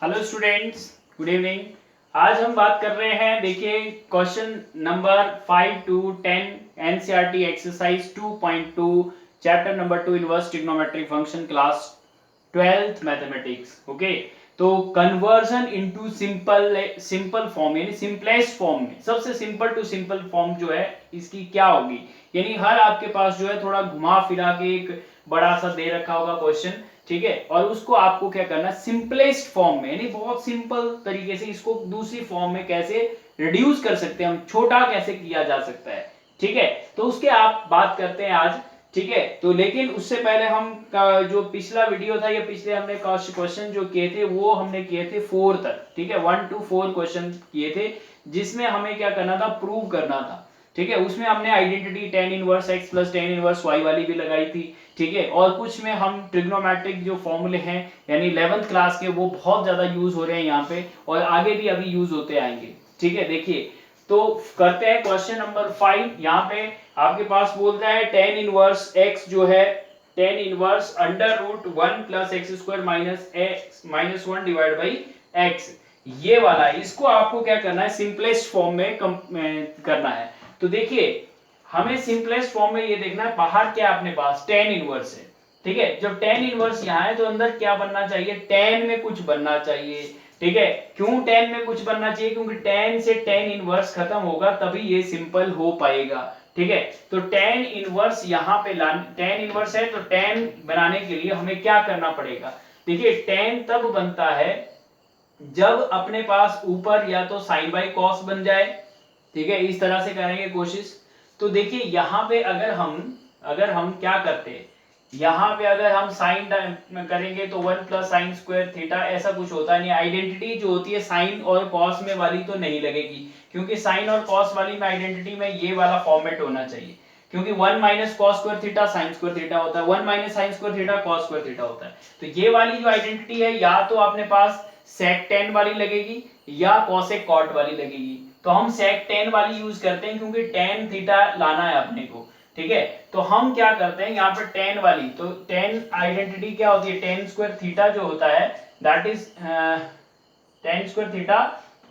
Hello students, good evening. आज हम बात कर रहे हैं, देखिए question number 5 to 10 NCERT exercise 2.2 chapter number 2 inverse trigonometric function class 12th mathematics. Okay, तो कन्वर्जन इनटू सिंपल फॉर्म यानी सिंपलेस्ट फॉर्म में, सबसे सिंपल टू सिंपल फॉर्म जो है इसकी क्या होगी। यानी हर आपके पास जो है थोड़ा घुमा फिरा के एक बड़ा सा दे रखा होगा क्वेश्चन, ठीक है, और उसको आपको क्या करना है, सिंपलेस्ट फॉर्म में यानी बहुत सिंपल तरीके से इसको दूसरी फॉर्म में कैसे रिड्यूस कर सकते हैं, हम छोटा कैसे किया जा सकता है, ठीक है। तो उसके आप बात करते हैं आज, ठीक है। तो लेकिन उससे पहले हम जो पिछला वीडियो था या पिछले हमने क्वेश्चन जो किए थे वो हमने किए थे 4 तक, ठीक है, 1 to 4 क्वेश्चन किए थे, जिसमें हमें क्या करना था, प्रूव करना था, ठीक है। उसमें हमने identity tan inverse x plus tan inverse y वाली भी लगाई थी, ठीक है। और कुछ में हम ट्रिग्नोमेट्रिक जो फॉर्मूले हैं यानी 11th क्लास के वो बहुत ज्यादा यूज हो रहे हैं यहाँ पे, और आगे भी अभी यूज होते आएंगे, ठीक है। देखिए, तो करते हैं क्वेश्चन नंबर 5। यहाँ पे आपके पास बोलता है tan इनवर्स x जो है tan inverse under root 1 plus x square minus x minus 1 divide by x, ये वाला इसको आपको क्या करना है, सिंपलेस्ट फॉर्म में करना है। तो देखिए, हमें सिंपलेस्ट फॉर्म में ये देखना है, बाहर क्या अपने पास tan इनवर्स है, ठीक है। जब tan इनवर्स यहाँ है तो अंदर क्या बनना चाहिए, tan में कुछ बनना चाहिए, ठीक है। क्यों tan में कुछ बनना चाहिए, क्योंकि tan से tan इनवर्स खत्म होगा तभी ये सिंपल हो पाएगा, ठीक है। तो tan इनवर्स यहाँ पे tan इनवर्स है, तो tan बनाने के लिए हमें क्या करना पड़ेगा। देखिए, tan तब बनता है जब अपने पास ऊपर या तो साइन बाई कॉस बन जाए, ठीक है, इस तरह से करेंगे कोशिश। तो देखिए यहाँ पे अगर हम क्या करते हैं, यहाँ पे अगर हम साइन करेंगे तो 1 प्लस साइन स्क्वायर थीटा ऐसा कुछ होता नहीं। आइडेंटिटी जो होती है साइन और कॉस में वाली तो नहीं लगेगी, क्योंकि साइन और कॉस वाली में आइडेंटिटी में ये वाला फॉर्मेट होना चाहिए, क्योंकि 1 minus cos square theta sine square theta होता है, 1 minus sine square theta cos square theta होता है। तो ये वाली जो आइडेंटिटी है या तो अपने पास sec tan वाली लगेगी या cosec cot वाली लगेगी। तो हम sec tan वाली यूज करते हैं क्योंकि tan थीटा लाना है अपने को, ठीक है। तो हम क्या करते हैं यहाँ पर tan वाली, तो tan आइडेंटिटी क्या होती है, tan स्क्वायर थीटा जो होता है that is tan square theta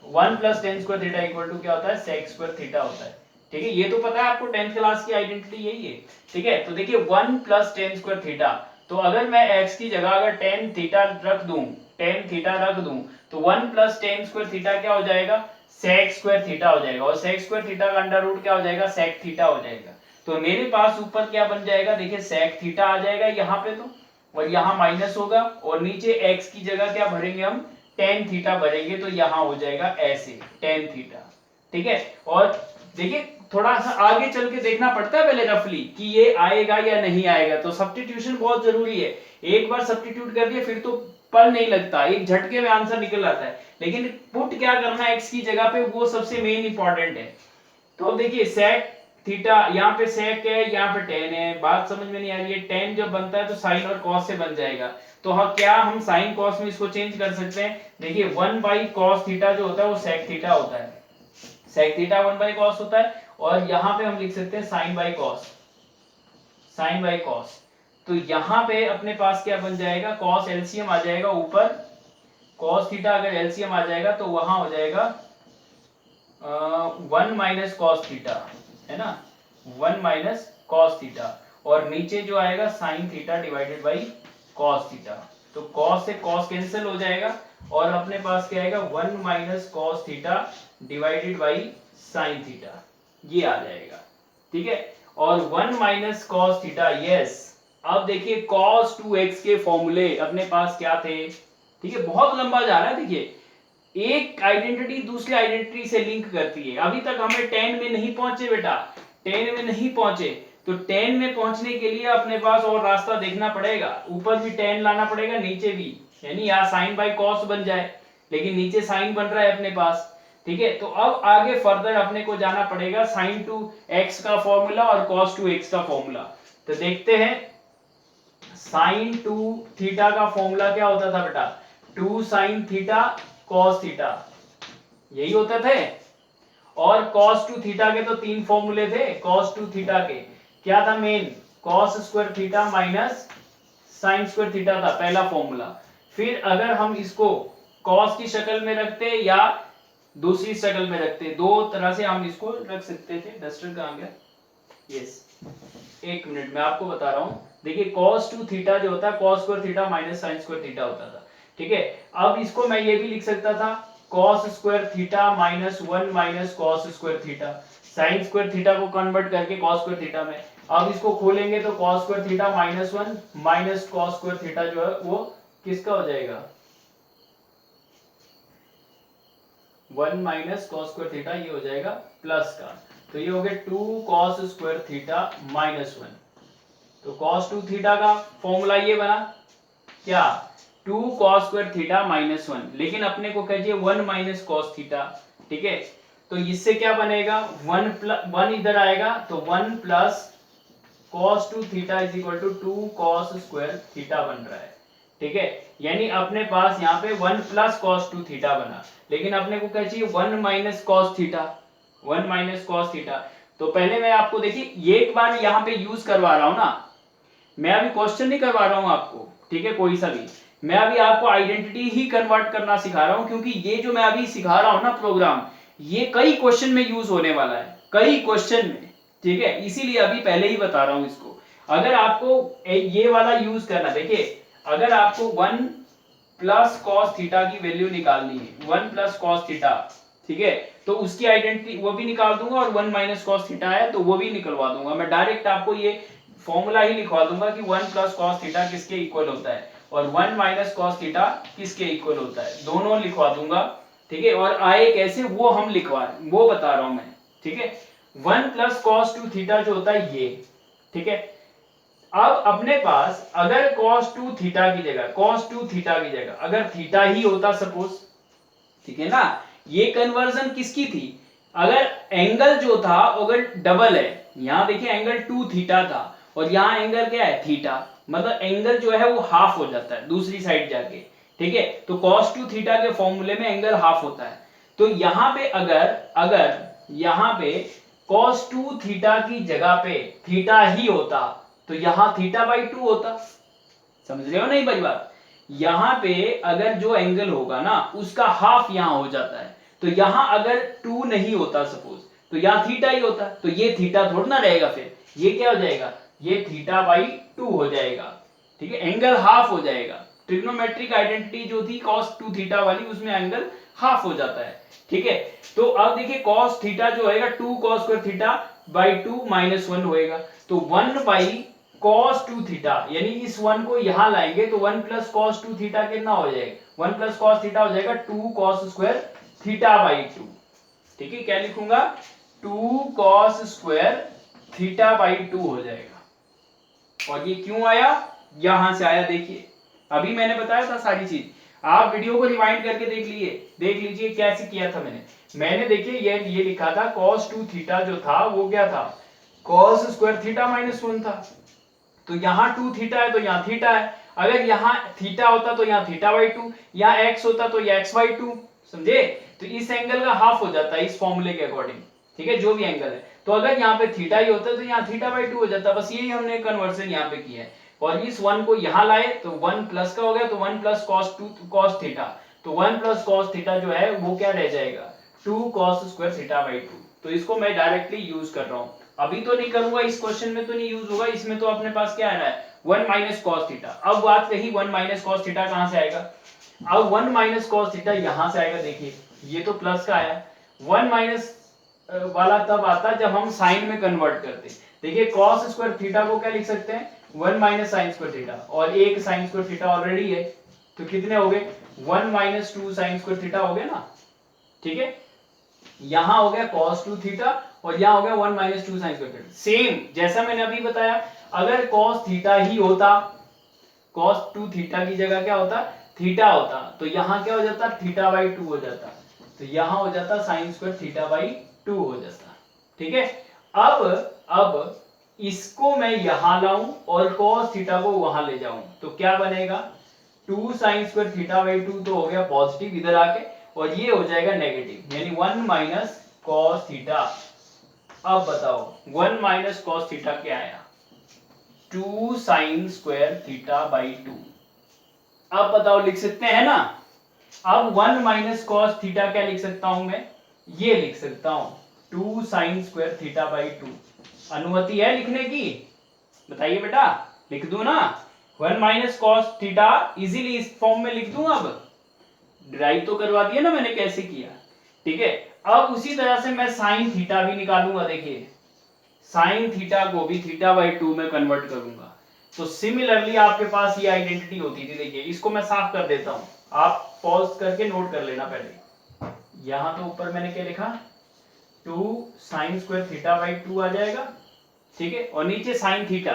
1 plus tan square theta equal to क्या होता है, sec स्क्वायर थीटा होता है, ठीक है। ये तो पता है आपको, 10th क्लास की आइडेंटिटी यही है, ठीक है। तो देखिए 1 प्लस tan स्क्वायर थीटा, तो अगर मैं x की जगह अगर tan थीटा रख दूं, tan थीटा रख दूं, तो 1 प्लस tan स्क्वायर थीटा क्या हो जाएगा, sec स्क्वायर थीटा हो जाएगा, और sec स्क्वायर थीटा का अंडर रूट क्या हो जाएगा, sec थीटा हो जाएगा। तो मेरे पास ऊपर क्या बन जाएगा, देखिए sec थीटा आ जाएगा यहाँ पे, तो और यहाँ माइनस होगा, और नीचे x की जगह क्या भरेंगे हम, tan थीटा भरेंगे, तो यहाँ हो जाएगा ऐसे tan थीटा, ठीक है। और देखिए थोड़ा सा आगे चल के देखना पड़ता है पहले रफली कि ये आएगा या नहीं आएगा, तो सब्स्टिट्यूशन बहुत जरूरी है। एक बार सब्स्टिट्यूट कर दिया फिर तो पल नहीं लगता, एक झटके में आंसर निकल आता है, लेकिन पुट क्या करना है x की जगह पे, वो सबसे मेन इंपॉर्टेंट है। तो अब देखिए sec थीटा, यहाँ पे sec है, यहाँ पे tan है, बात समझ में नहीं आ रही है। tan जब बनता है तो sin और cos से बन जाएगा, तो हाँ क्या हम sin cos में इसको चेंज कर सकते हैं। देखिए 1 बाई cos थीटा जो होता है वो sec थीटा होता है, sec थीटा 1 बाई cos होता है, और यहाँ पे हम लिख सकते हैं sin by cos, sin by cos। तो यहाँ पे अपने पास क्या बन जाएगा, cos एलसीएम आ जाएगा ऊपर, cos थीटा अगर एलसीएम आ जाएगा तो वहां हो जाएगा 1 माइनस कॉस थीटा, है ना, 1 माइनस कॉस थीटा, और नीचे जो आएगा sign theta divided by cos theta. तो कॉस से कॉस कैंसिल हो जाएगा, और अपने पास क्या आएगा, 1 minus cos theta divided by sine theta, ये आ जाएगा, ठीक है। और 1 माइनस कॉस थीटा, यस। अब देखिए cos 2x के फॉर्मूले अपने पास क्या थे, ठीक है, बहुत लंबा जा रहा है। देखिए एक आइडेंटिटी दूसरी आइडेंटिटी से लिंक करती है, अभी तक हमें tan में नहीं पहुंचे बेटा, tan में नहीं पहुंचे, तो tan में पहुंचने के लिए अपने पास और रास्ता देखना पड़ेगा, ऊपर भी tan लाना पड़ेगा नीचे भी, यानी यहाँ sin बाई cos बन जाए, लेकिन नीचे sin बन रहा है अपने पास, ठीक है। तो अब आगे फर्दर अपने को जाना पड़ेगा sin 2x का फॉर्मूला और cos 2x का फॉर्मूला। तो देखते हैं, sin 2 थीटा का फॉर्मूला क्या होता था बेटा, 2 sin थीटा cos थीटा, यही होते थे। और cos 2 थीटा के तो 3 फॉर्मूले थे, cos 2 थीटा के क्या था main, cos square theta minus sin square theta था पहला फॉर्मूला। फिर अगर हम इसको कॉस की शक्ल में रखते या दूसरी शक्ल में रखते, दो तरह से हम इसको रख सकते थे। डस्टर कहाँ गया? यस, एक मिनट में आपको बता रहा हूं। देखिए cos 2 थीटा जो होता है cos square theta minus sine square theta होता था, ठीक है। अब इसको मैं ये भी लिख सकता था cos square theta minus 1 minus cos square theta, sign square theta को कन्वर्ट करके cos स्क्वायर थीटा में। अब इसको खोलेंगे तो cos square theta minus 1 minus cos square theta जो है वो किसका हो जाएगा? 1 माइनस cos स्क्वायर थीटा, ये हो जाएगा प्लस का, तो ये हो गया 2 cos स्क्वायर थीटा माइनस 1। तो cos 2 थीटा का फॉर्मूला ये बना क्या? 2 cos स्क्वायर थीटा माइनस 1, लेकिन अपने को कहिए 1 माइनस cos थीटा, ठीक है। तो इससे क्या बनेगा? 1 इधर आएगा तो 1 plus cos 2 theta is equal to 2 cos square theta बन रहा है, ठीक है। यानी अपने पास यहाँ पे 1 प्लस cos 2 थीटा बना, लेकिन अपने को क्या चाहिए? 1 minus cos theta, 1 minus cos theta. तो पहले मैं आपको देखिए एक बार यहाँ पे यूज करवा रहा हूँ ना, मैं अभी क्वेश्चन नहीं करवा रहा हूँ आपको, ठीक है, कोई सा भी। मैं अभी आपको आइडेंटिटी ही कन्वर्ट करना सिखा रहा हूँ, क्योंकि ये जो मैं अभी सिखा रहा हूँ ना प्रोग्राम, ये कई क्वेश्चन में यूज होने वाला है, कई क्वेश्चन में, ठीक है। इसीलिए अभी पहले ही बता रहा हूँ इसको। अगर आपको ये वाला यूज करना, देखिए अगर आपको 1 प्लस कॉस थीटा की वैल्यू निकालनी है, 1 प्लस कॉस थीटा, ठीक है, तो उसकी आइडेंटिटी वो भी निकाल दूंगा, और 1 माइनस कॉस थीटा है तो वो भी निकलवा दूंगा। मैं डायरेक्ट आपको ये फॉर्मूला ही लिखवा दूंगा कि 1 प्लस कॉस थीटा किसके इक्वल होता है और 1 माइनस कॉस थीटा किसके इक्वल होता है, दोनों लिखवा दूंगा, ठीक है। और आए कैसे वो हम वो बता रहा हूं मैं, ठीक है। 1 प्लस कॉस 2 थीटा जो होता है ये, ठीक है। अब अपने पास अगर cos 2 थीटा की जगह, cos 2 थीटा की जगह अगर थीटा ही होता सपोज, ठीक है ना, ये कन्वर्जन किसकी थी? अगर एंगल जो था अगर डबल है, यहां देखिए एंगल 2 थीटा था और यहां एंगल क्या है? थीटा, मतलब एंगल जो है वो हाफ हो जाता है दूसरी साइड जाके, ठीक है। तो cos 2 थीटा के फॉर्मूले में एंगल हाफ होता है। तो यहां पे अगर यहां पे cos 2 थीटा की जगह पे थीटा ही होता तो यहां थीटा बाई 2 होता। समझ रहे हो नहीं भाई बात? यहां पे अगर जो एंगल होगा ना उसका हाफ यहां हो जाता है, तो यहां अगर 2 नहीं होता सपोज, तो यहां थीटा ही होता, तो ये थीटा थोड़ा ना रहेगा, फिर ये क्या हो जाएगा? ये थीटा बाई 2 हो जाएगा, ठीक है, एंगल हाफ हो जाएगा। ट्रिग्नोमेट्रिक आइडेंटिटी जो थी cos 2 थीटा वाली, उसमें एंगल हाफ हो जाता है, ठीक है। तो अब देखिए cos थीटा जो होएगा 2 cos square theta by 2 minus 1 होएगा, तो 1 बाई cos 2 थीटा, यानी इस 1 को यहां लाएंगे तो 1 प्लस cos 2 थीटा कितना हो जाएगा? 1 प्लस cos थीटा हो जाएगा 2 cos स्क्वायर थीटा बाई 2, ठीक है। क्या लिखूंगा? 2 cos स्क्वायर थीटा बाई 2 हो जाएगा। और ये क्यों आया? यहां से आया, देखिए अभी मैंने बताया था सारी चीज, आप वीडियो को रिवाइंड करके देख लीजिए कैसे किया था मैंने देखिए ये लिखा था cos 2 थीटा जो था वो क्या था? cos स्क्वायर थीटा माइनस 1 था। तो यहाँ 2 थीटा है तो यहाँ थीटा है, अगर यहाँ थीटा होता तो यहाँ थीटा बाई 2, यहाँ x होता तो ये x बाई 2, समझे? तो इस एंगल का हाफ हो जाता है इस फॉर्मूले के अकॉर्डिंग, ठीक है, जो भी एंगल है। तो अगर यहाँ पे थीटा ही होता तो यहाँ थीटा बाई 2 हो जाता, बस यही हमने कन्वर्जन यहाँ पे किया है। और इस 1 को यहाँ लाए तो 1 प्लस का हो गया, तो 1 प्लस cos थीटा, तो 1 प्लस cos थीटा जो है वो क्या रह जाएगा? 2 cos स्क्वायर थीटा बाई 2। तो इसको मैं डायरेक्टली यूज कर रहा हूँ, अभी तो नहीं करूंगा, इस क्वेश्चन में तो नहीं यूज होगा, इसमें तो अपने पास क्या आ रहा है? 1 माइनस कॉस थीटा। अब बात रही 1 माइनस कॉस थीटा कहां से आएगा? अब 1 माइनस कॉस थीटा यहां से आएगा, देखिए ये तो प्लस का आया, 1 माइनस वाला तब आता जब हम साइन में कन्वर्ट करते। देखिए cos स्क्वायर थीटा को क्या लिख सकते हैं? 1 माइनस साइन स्क्वायर थीटा, और एक साइन स्क्वायर थीटा ऑलरेडी है, तो कितने हो गए? 1 माइनस 2 साइन स्क्वायर थीटा हो गया ना, ठीक है। यहां हो गया cos 2 थीटा और यहां हो गया 1 minus 2 sign square theta. Same जैसा मैंने अभी बताया, अगर cos थीटा ही होता, cos 2 थीटा की जगह क्या होता? थीटा होता, तो यहां क्या हो जाता? थीटा बाई 2 हो जाता, तो यहां हो जाता साइन स्क्वायर थीटा बाई 2 हो जाता, ठीक है। अब इसको मैं यहां लाऊं और cos थीटा को वहां ले जाऊं तो क्या बनेगा? 2 साइन स्क्वायर थीटा बाई 2 तो हो गया पॉजिटिव इधर आके, और ये हो जाएगा नेगेटिव, यानी 1 माइनस cos थीटा। अब बताओ 1 माइनस cos थीटा क्या आया? 2 साइन स्क्वायर थीटा बाई 2। अब बताओ लिख सकते हैं ना? अब 1 माइनस कॉस थीटा क्या लिख सकता हूं मैं, ये लिख सकता हूं 2 साइन स्क्वायर थीटा बाई 2। अनुमति है लिखने की, बताइए बेटा, लिख दूं ना? 1 माइनस कॉस थीटा इजीली इस फॉर्म में लिख दूं। अब ड्राइव तो करवा दिया ना मैंने कैसे किया, ठीक है। अब उसी तरह से मैं साइन थीटा भी निकालूंगा। देखिए साइन थीटा को भी थीटा बाई 2 में कन्वर्ट करूंगा। तो सिमिलरली आपके पास ये आइडेंटिटी होती थी। देखिए इसको मैं साफ कर देता हूं, आप पॉज करके नोट कर लेना। पहले यहां तो ऊपर मैंने क्या लिखा, 2 साइन स्क्वायर थीटा बाई 2 आ जाएगा, ठीक है। और नीचे साइन थीटा,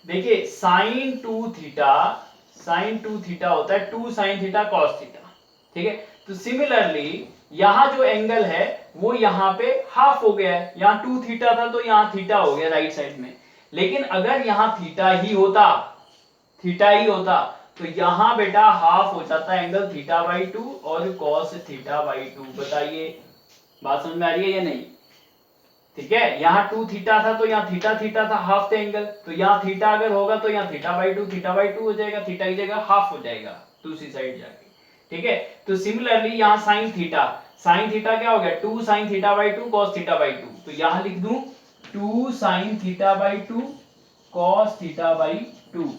देखिए साइन 2 थीटा, साइन 2 थीटा होता है 2 साइन थीटा कॉस थीटा, ठीक है। तो सिमिलरली यहां जो एंगल है वो यहां पे हाफ हो गया है। यहां 2 थीटा था तो यहां थीटा हो गया राइट साइड में। लेकिन अगर यहां थीटा ही होता, थीटा ही होता तो यहां बेटा हाफ हो जाता एंगल थीटा बाई 2 और कॉस थीटा बाई 2। बताइए बात समझ में आ रही है या नहीं? ठीक है, यहाँ 2 थीटा था तो यहाँ थीटा थीटा था, हाफ थे एंगल। तो यहाँ थीटा अगर होगा तो यहाँ थीटा बाई 2 हो जाएगा, थीटा की जगह हाफ हो जाएगा दूसरी साइड जाके, ठीक है। तो सिमिलरली यहाँ साइन थीटा, साइन थीटा क्या हो गया 2 sine theta by 2 cos theta by 2। तो यहाँ लिख दूं 2 sine theta by 2 cos theta by 2।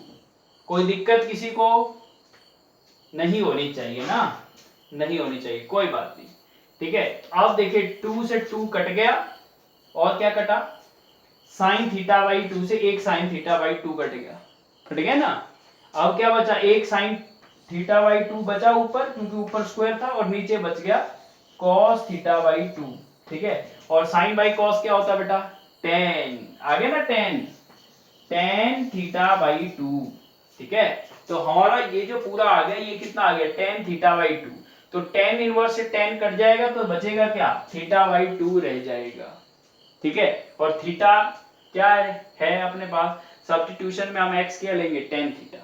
कोई दिक्कत किसी को नहीं होनी चाहिए ना, नहीं होनी चाहिए, कोई बात नहीं, ठीक है। अब देखिए 2 से 2 कट गया और क्या कटा, साइन थीटा बाई 2 से एक साइन थीटा बाई 2 कट गया ना। अब क्या बचा, एक साइन थीटा बाई 2 बचा ऊपर, क्योंकि ऊपर स्क्वायर था, और नीचे बच गया कॉस थीटा बाई 2, ठीक है। और साइन बाई कॉस क्या होता है बेटा, टेन, आ गया ना टेन, टेन थीटा बाई 2, ठीक है। तो हमारा ये जो पूरा आ गया ये कितना आ गया, टेन थीटा बाई 2। तो टेन इनवर्स से टेन कट जाएगा तो बचेगा क्या, थीटा बाई 2 रह जाएगा, ठीक है। और थीटा क्या है अपने पास, सब्स्टिट्यूशन में हम एक्स क्या लेंगे, टेन थीटा,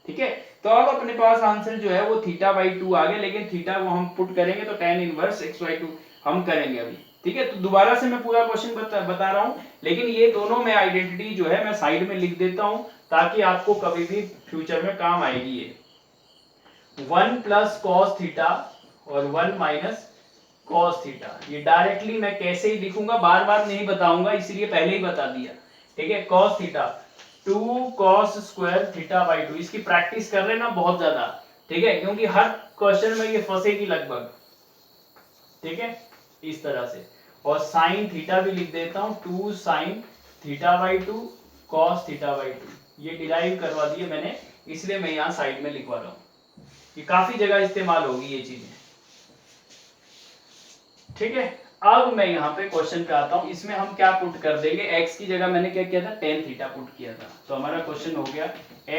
ठीक है। तो अब अपने पास आंसर जो है वो थीटा बाई 2 आ गया, लेकिन थीटा वो हम पुट करेंगे तो टेन इनवर्स एक्स बाई 2 हम करेंगे अभी, ठीक है। तो दोबारा से मैं पूरा क्वेश्चन बता रहा हूं, लेकिन ये दोनों में आइडेंटिटी जो है मैं साइड में लिख देता हूं ताकि आपको कभी भी फ्यूचर में काम आएगी। ये 1 प्लस कॉस थीटा और 1 माइनस कॉस थीटा, ये डायरेक्टली मैं कैसे ही लिखूंगा, बार बार नहीं बताऊंगा इसलिए पहले ही बता दिया, ठीक है। Cos theta 2 cos square theta by 2, इसकी प्रैक्टिस कर लेना बहुत ज्यादा, ठीक है, क्योंकि हर क्वेश्चन में ये फंसेगी लगभग, ठीक है, इस तरह से। और साइन थीटा भी लिख देता हूं 2 sine theta by 2 cos theta by 2, ये डिराइव करवा दिए मैंने, इसलिए मैं यहाँ साइड में लिखवा रहा हूँ, ये काफी जगह इस्तेमाल होगी ये चीजें, ठीक है। अब मैं यहाँ पे क्वेश्चन पे आता हूँ, इसमें हम क्या पुट कर देंगे, x की जगह मैंने क्या किया था, टेन थीटा पुट किया था। तो हमारा क्वेश्चन हो गया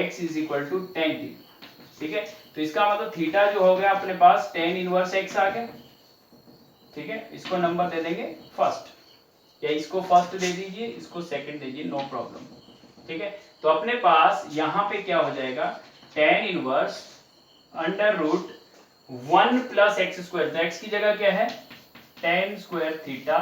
x is equal to tan theta, ठीक है। तो इसका मतलब थीटा जो हो गया अपने पास टेन इनवर्स x आ गया, ठीक है। इसको नंबर दे देंगे फर्स्ट, या इसको फर्स्ट दे दीजिए, इसको सेकंड दीजिए, नो प्रॉब्लम, ठीक है। तो अपने पास यहाँ पे क्या हो जाएगा, tan inverse under root 1 plus x square, तो x की जगह क्या है टेन स्क्वायर थीटा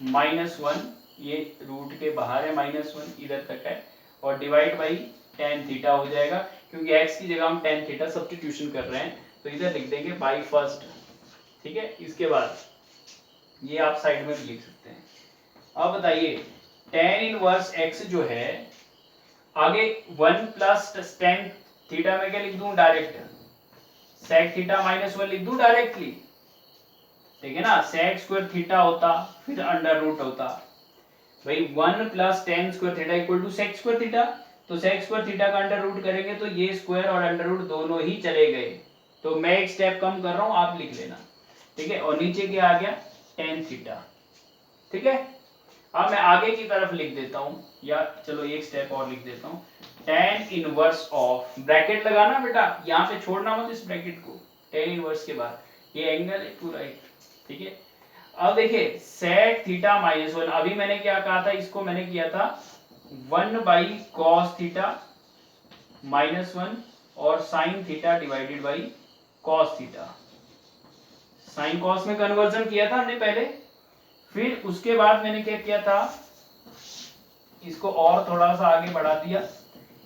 माइनस 1, ये रूट के बाहर है माइनस 1 इधर तक है, और डिवाइड बाई टेन थीटा हो जाएगा, क्योंकि x की जगह हम टेन थीटा सब्स्टिट्यूशन कर रहे हैं तो इधर लिख देंगे बाई फर्स्ट, ठीक है। इसके बाद ये आप साइड में भी लिख सकते हैं। अब बताइए टेन इनवर्स x जो है, आगे 1 प्लस टेन थीटा में क्या लिख दूं, डायरेक्ट सेक थीटा माइनस 1 लिख दूं डायरेक्टली, ठीक है ना। सेक स्क्वायर थीटा होता फिर अंडर रूट होता, भाई 1 plus tan square theta equal to sec square theta, तो सेक स्क्वायर थीटा का अंडर रूट करेंगे तो ये स्क्वायर और अंडर रूट दोनों ही चले गए, तो मैं एक स्टेप कम कर रहा हूं, आप लिख लेना, ठीक है। और नीचे क्या आ गया टेन थीटा, ठीक है। अब मैं आगे की तरफ लिख देता हूं, या चलो एक स्टेप और लिख देता हूं, टेन इनवर्स ऑफ, ब्रैकेट लगाना बेटा, यहाँ पे छोड़ना मत इस ब्रैकेट को, टेन इनवर्स के बाद ये एंगल है पूरा एक, ठीक है। अब देखिए सेक थीटा माइनस 1, अभी मैंने क्या कहा था, इसको मैंने किया था 1 बाई कॉस थीटा माइनस 1 और sign theta divided by cos theta, sine cos में कन्वर्जन किया था हमने पहले, फिर उसके बाद मैंने क्या किया था, इसको और थोड़ा सा आगे बढ़ा दिया,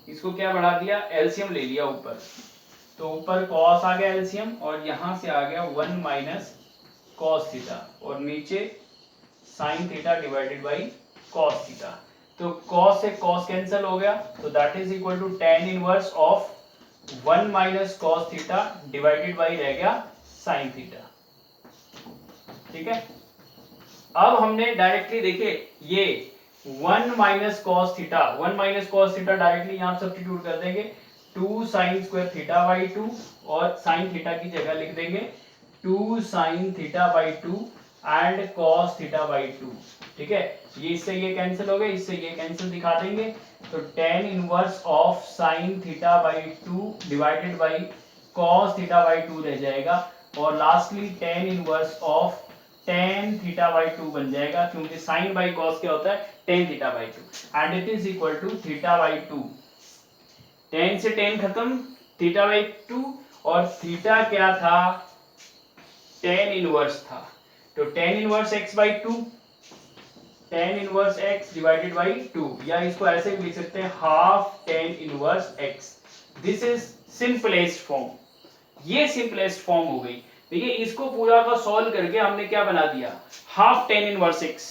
इसको क्या बढ़ा दिया, एलसीएम ले लिया ऊपर, तो ऊपर कॉस आ गया एलसीएम और यहां से आ गया 1 माइनस कॉस थीटा और नीचे sine theta divided by cos theta. तो कॉस से कॉस कैंसिल हो गया तो that is equal to tan inverse of 1 minus cos theta divided by रह गया साइन थीटा। ठीक है, अब हमने डायरेक्टली देखे ये 1 minus cos theta, 1 minus cos theta directly यहां सब्स्टिट्यूट कर देंगे 2 साइन स्क्वायर थीटा बाई 2 और साइन थीटा की जगह लिख देंगे 2 sine theta by 2 and cos theta by 2। ठीक है, ये इससे ये कैंसिल हो गए, इससे ये कैंसिल दिखा देंगे तो tan inverse of sine theta by 2 divided by cos theta by 2 रह जाएगा और lastly tan inverse of tan theta by 2 बन जाएगा क्योंकि साइन बाई कॉस क्या होता है tan theta by 2 and it is equal to theta by 2। tan से tan खत्म, थीटा बाई 2 और थीटा क्या था tan इनवर्स था तो tan inverse x by 2, tan inverse x divided by 2 या इसको ऐसे भी लिख सकते हैं half tan inverse x। This is simplest form, ये सिंपलेस्ट फॉर्म हो गई। देखिए इसको पूरा का सॉल्व करके हमने क्या बना दिया हाफ tan इनवर्स x।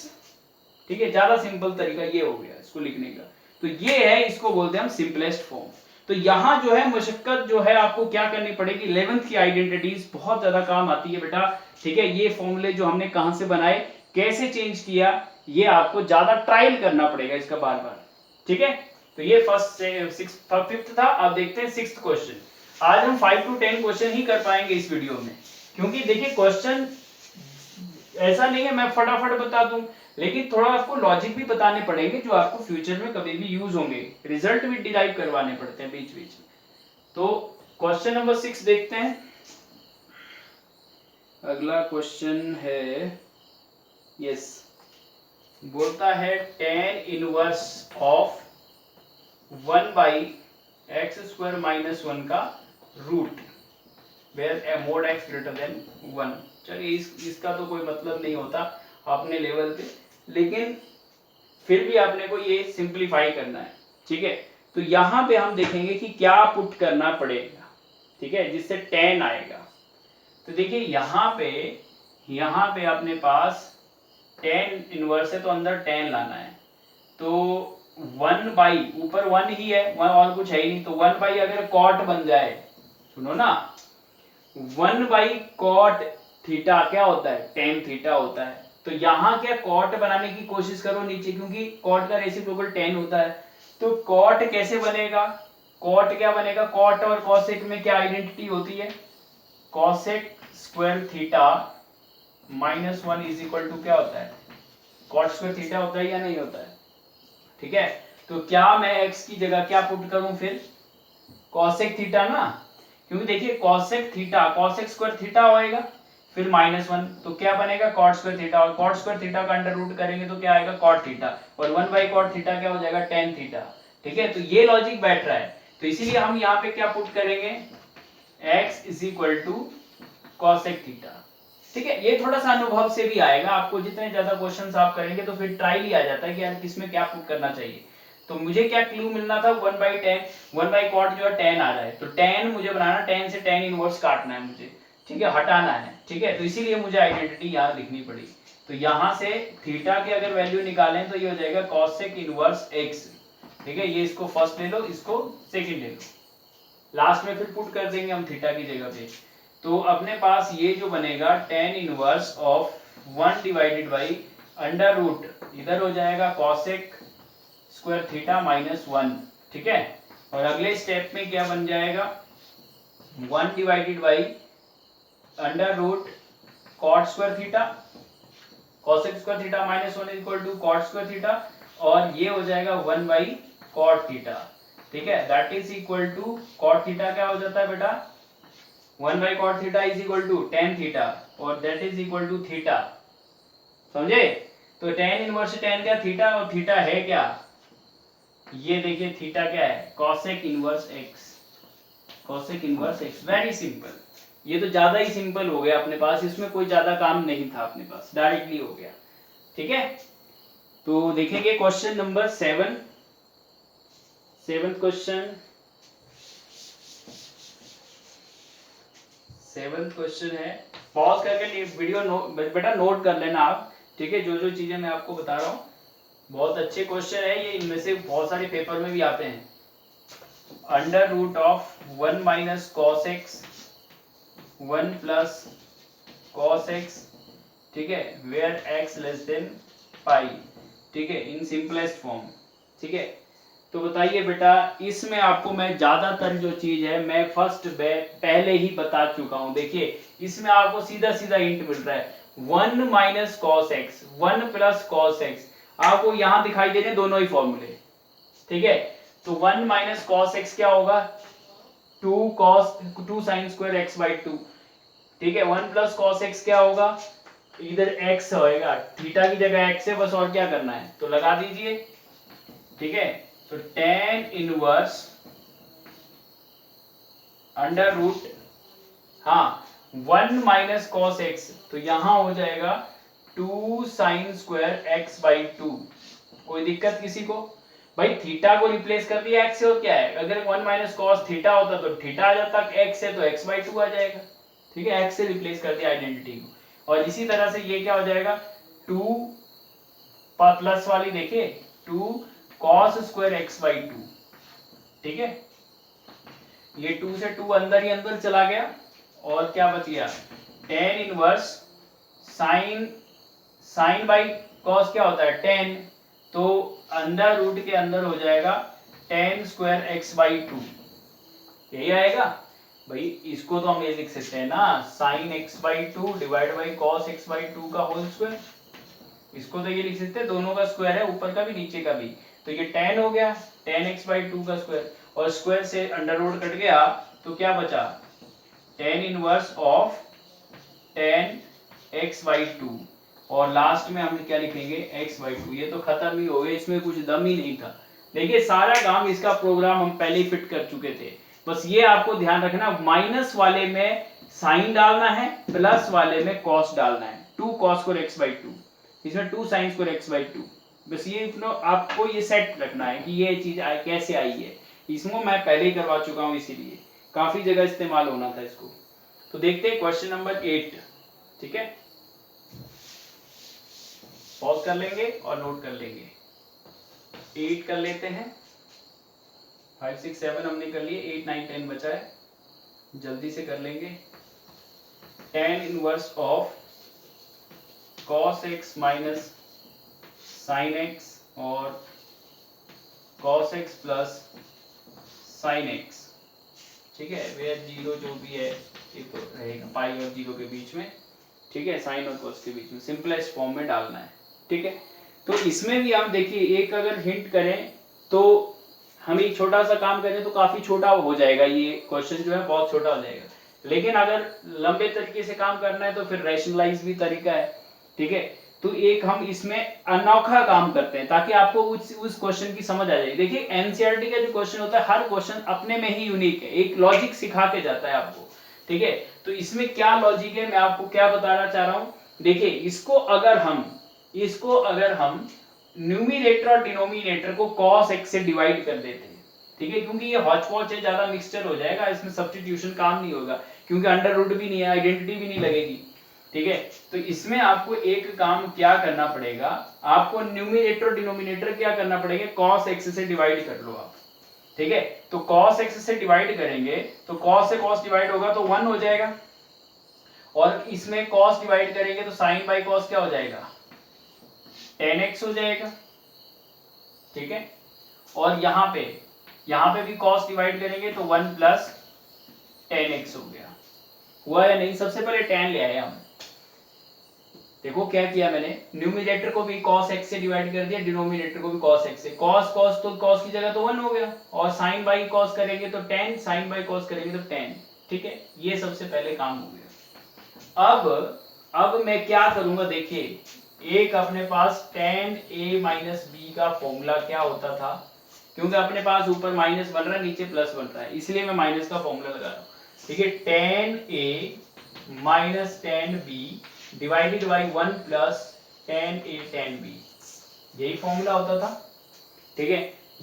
ठीक है, ज्यादा सिंपल तरीका ये हो गया इसको लिखने का। तो ये है, इसको बोलते हैं हम सिंपलेस्ट फॉर्म। तो यहाँ जो है मशक्कत जो है आपको क्या करनी पड़ेगी, 11th की आइडेंटिटीज बहुत ज्यादा काम आती है बेटा। ठीक है, ये फॉर्मूले जो हमने कहां से बनाए, कैसे चेंज किया, ये आपको ज्यादा ट्रायल करना पड़ेगा इसका बार बार। ठीक है, तो ये फर्स्ट से फिफ्थ था। अब देखते हैं सिक्स्थ क्वेश्चन। आज हम 5 to 10 क्वेश्चन ही कर पाएंगे इस वीडियो में, क्योंकि देखिए क्वेश्चन ऐसा नहीं है मैं फटाफट बता दूं, लेकिन थोड़ा आपको लॉजिक भी बताने पड़ेंगे जो आपको फ्यूचर में कभी भी यूज होंगे, रिजल्ट भी डिराइव करवाने पड़ते हैं बीच बीच में। तो क्वेश्चन नंबर 6 देखते हैं। अगला क्वेश्चन है, यस, बोलता है tan inverse of 1 by x square minus 1 का root where mod x greater than 1। चलिए इसका तो कोई मतलब नहीं होता अपने लेवल पे, लेकिन फिर भी आपने को ये सिंपलीफाई करना है। ठीक है, तो यहां पे हम देखेंगे कि क्या पुट करना पड़ेगा, ठीक है, जिससे tan आएगा। तो देखिए यहां पे अपने पास tan इनवर्स है तो अंदर tan लाना है। तो 1 बाई ऊपर 1 ही है, 1 और कुछ है ही नहीं, तो 1 बाई अगर कॉट बन जाए, सुनो ना, 1 बाई कॉट थीटा क्या होता है tan थीटा होता है। तो यहां क्या कॉट बनाने की कोशिश करो नीचे, क्योंकि कॉट का रेसिप्रोकल tan होता है। तो कॉट कैसे बनेगा, कॉट क्या बनेगा, कॉट और कॉसेक में क्या आइडेंटिटी होती है, cosec square theta minus 1 is equal to क्या होता है, कॉट स्क्वायर थीटा होता है या नहीं होता है। ठीक है, तो क्या मैं x की जगह क्या पुट करूं फिर, कॉसेक थीटा ना, क्योंकि देखिए cosec theta cosec square theta होएगा फिर माइनस 1 तो क्या बनेगा कॉट स्क्वायर थीटा, और कॉट स्क्वायर थीटा का अंडर रूट करेंगे तो क्या आएगा कॉट थीटा, और 1 बाई कॉट थीटा क्या हो जाएगा tan थीटा। ठीक है, तो ये लॉजिक बैठ रहा है, तो इसीलिए हम यहाँ पे क्या पुट करेंगे x is equal to cosec theta. ठीक है, ये थोड़ा सा अनुभव से भी आएगा आपको, जितने ज्यादा क्वेश्चंस आप करेंगे तो फिर ट्रायल ही आ जाता है कि यार किसमें क्या पुट करना चाहिए। तो मुझे क्या क्लू मिलना था, 1 बाई tan 1 बाई कॉट जो है tan आ जाए, तो tan मुझे बनाना, tan से tan इनवर्स काटना है मुझे, ठीक है, हटाना है। ठीक है, तो इसीलिए मुझे आइडेंटिटी यहाँ लिखनी पड़ी। तो यहाँ से थीटा की अगर वैल्यू निकालें तो ये हो जाएगा कॉसेक इनवर्स x। ठीक है, ये इसको फर्स्ट ले लो, इसको सेकंड ले लो, लास्ट में फिर पुट कर देंगे हम थीटा की जगह पे। तो अपने पास ये जो बनेगा tan inverse of 1 divided by under root, इधर हो जाएगा कॉसेक स्क्वायर थीटा माइनस 1। ठीक है, और अगले स्टेप में क्या बन जाएगा 1 divided by under root cot square theta, cosec square theta minus 1 equal to cot square theta, और ये हो जाएगा 1 बाई कॉट थीटा। ठीक है, that is equal to cot theta क्या हो जाता है बेटा 1 by cot theta is equal to tan theta, और that is equal to theta. समझे, तो tan इनवर्स tan क्या थीटा, और थीटा है क्या, ये देखिए थीटा क्या है cosec inverse x, cosec inverse x। Very simple, ये तो ज्यादा ही सिंपल हो गया अपने पास, इसमें कोई ज्यादा काम नहीं था अपने पास, डायरेक्टली हो गया। ठीक है, तो देखेंगे question number 7, seventh question. 7th question है, पॉज करके वीडियो बेटा नोट कर लेना आप, ठीक है, जो जो चीजें मैं आपको बता रहा हूँ। बहुत अच्छे क्वेश्चन है ये, इनमें से बहुत सारे पेपर में भी आते हैं। Under root of 1 minus cos x 1 plus cos x, ठीक है, where x less than pi, ठीक है, इन सिंपलेस्ट फॉर्म, ठीक है। तो बताइए बेटा, इसमें आपको मैं ज्यादातर जो चीज है मैं फर्स्ट पहले ही बता चुका हूं। देखिए इसमें आपको सीधा सीधा हिंट मिल रहा है, 1 minus cos x 1 plus cos x, आपको यहां दिखाई दे रहे दोनों ही फॉर्मूले, ठीक है। तो 1 माइनस कॉस एक्स क्या होगा, 2 साइन स्क्वायर एक्स बाई 2, ठीक है। 1 प्लस कॉस एक्स क्या होगा, इधर x होएगा, थीटा की जगह x है, बस और क्या करना है तो लगा दीजिए, ठीक है। तो tan इनवर्स अंडर रूट, हाँ 1 माइनस कॉस एक्स, तो यहां हो जाएगा 2 साइन स्क्वायर एक्स बाई 2। कोई दिक्कत किसी को? भाई थीटा को रिप्लेस कर दिया x से, और क्या है, अगर 1 माइनस कॉस थीटा होता तो थीटा आ जाता, x है तो x बाई 2 आ जाएगा, ठीक है, x से रिप्लेस कर दिया आइडेंटिटी को। और इसी तरह से ये क्या हो जाएगा, 2 प्लस वाली देखिए 2 कॉस स्क्वायर एक्स बाई 2, ठीक है। ये 2 से 2 अंदर ही अंदर चला गया, और क्या बच गया, tan inverse sine, sine by cos क्या होता है 10, तो अंडर रूट के अंदर हो जाएगा tan स्क्वायर एक्स बाई 2, यही आएगा। भाई इसको तो हम ये लिख सकते हैं ना, sine x by 2 divide by cos x by 2 का होल स्क्वायर, इसको तो ये लिख सकते हैं, दोनों का स्क्वायर है, ऊपर का भी नीचे का भी, तो ये tan हो गया, tan x बाई 2 का स्क्वायर, और स्क्वायर से अंडर रूट कट गया, तो क्या बचा, tan inverse of tan x by 2, और लास्ट में हम क्या लिखेंगे x बाई 2। ये तो खत्म ही हो गया, इसमें कुछ दम ही नहीं था। देखिए सारा काम, इसका प्रोग्राम हम पहले ही फिट कर चुके थे, बस ये आपको ध्यान रखना, माइनस वाले में साइन डालना है, प्लस वाले में कॉस डालना है, 2 कॉस स्क्वायर एक्स बाई 2, इसमें 2 साइन स्क्वायर एक्स बाई 2, बस ये आपको ये सेट रखना है कि ये चीज कैसे आई है। इसको मैं पहले ही करवा चुका हूं, इसीलिए काफी जगह इस्तेमाल होना था इसको। तो देखते हैं क्वेश्चन नंबर 8, ठीक है, पॉज कर लेंगे और नोट कर लेंगे। 8 कर लेते हैं, 5 6 7 हमने कर लिए, 8 9 10 बचा है, जल्दी से कर लेंगे। tan inverse of cos x minus sin x और cos x plus sin x, ठीक है, वेयर 0 जो भी है ये तो रहेगा पाई और 0 के बीच में, ठीक है, साइन और cos के बीच में, सिंपलेस्ट फॉर्म में डालना है, ठीक है। तो इसमें भी आप देखिए, एक अगर हिंट करें तो हम एक छोटा सा काम करें तो काफी छोटा हो जाएगा, ये क्वेश्चन जो है बहुत छोटा हो जाएगा, लेकिन अगर लंबे तरीके से काम करना है तो फिर रैशनलाइज भी तरीका है, ठीक है। तो एक हम इसमें अनोखा काम करते हैं ताकि आपको उस क्वेश्चन की समझ आ जाए। देखिए एनसीईआरटी का जो क्वेश्चन होता है, हर क्वेश्चन अपने में ही यूनिक है, एक लॉजिक सिखा के जाता है आपको, ठीक है। तो इसमें क्या लॉजिक है, मैं आपको क्या बताना चाह रहा हूं, देखिए इसको अगर हम न्यूमिनेटर और डिनोमिनेटर को cos x से डिवाइड कर देते हैं, ठीक है, क्योंकि ये हॉच पॉच है, ज्यादा मिक्सचर हो जाएगा, इसमें सब्स्टिट्यूशन काम नहीं होगा, क्योंकि अंडर रूट भी नहीं है, आइडेंटिटी भी नहीं लगेगी, ठीक है। तो इसमें आपको एक काम क्या करना पड़ेगा, आपको न्यूमिनेटर और डिनोमिनेटर क्या करना पड़ेगा, cos x से डिवाइड कर लो आप, ठीक है। तो cos x से डिवाइड करेंगे तो cos से cos डिवाइड होगा तो 1 हो जाएगा, और इसमें cos डिवाइड करेंगे तो sin बाई cos क्या हो जाएगा, tan x हो जाएगा, ठीक है। और यहाँ पे भी cos डिवाइड करेंगे तो 1 प्लस tan x हो गया, हुआ या नहीं। सबसे पहले tan ले आए हम, देखो क्या किया मैंने, न्यूमिनेटर को भी cos x से डिवाइड कर दिया, डिनोमिनेटर को भी cos x से, cos तो cos की जगह तो 1 हो गया, और sin बाई cos करेंगे तो tan, sin बाई cos करेंगे तो tan, ठीक है, ये सबसे पहले काम हो गया। अब मैं क्या करूंगा, देखिए एक अपने पास tan a माइनस b का फॉर्मूला क्या होता था, क्योंकि अपने पास ऊपर माइनस बन रहा है, नीचे प्लस बन रहा है, इसलिए मैं माइनस का फॉर्मूला लगा रहा हूँ, ठीक है। tan a minus tan b divided by 1 plus tan a tan b, यही फॉर्मूला होता था, ठीक है।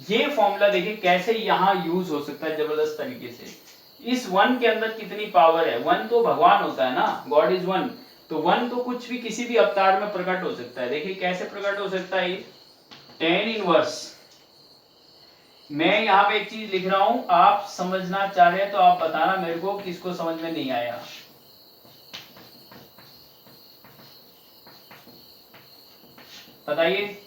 ये फॉर्मूला देखिए कैसे यहाँ यूज हो सकता है जबरदस्त तरीके से। इस 1 के अंदर कितनी पावर है? 1 तो भगवान होता है ना, गॉड इज 1, तो 1 तो कुछ भी किसी भी अवतार में प्रकट हो सकता है। देखिए कैसे प्रकट हो सकता है ये, tan इनवर्स। मैं यहाँ पे एक चीज लिख रहा हूं, आप समझना चाह रहे हैं तो आप बताना मेरे को किसको समझ में नहीं आया। बताइए।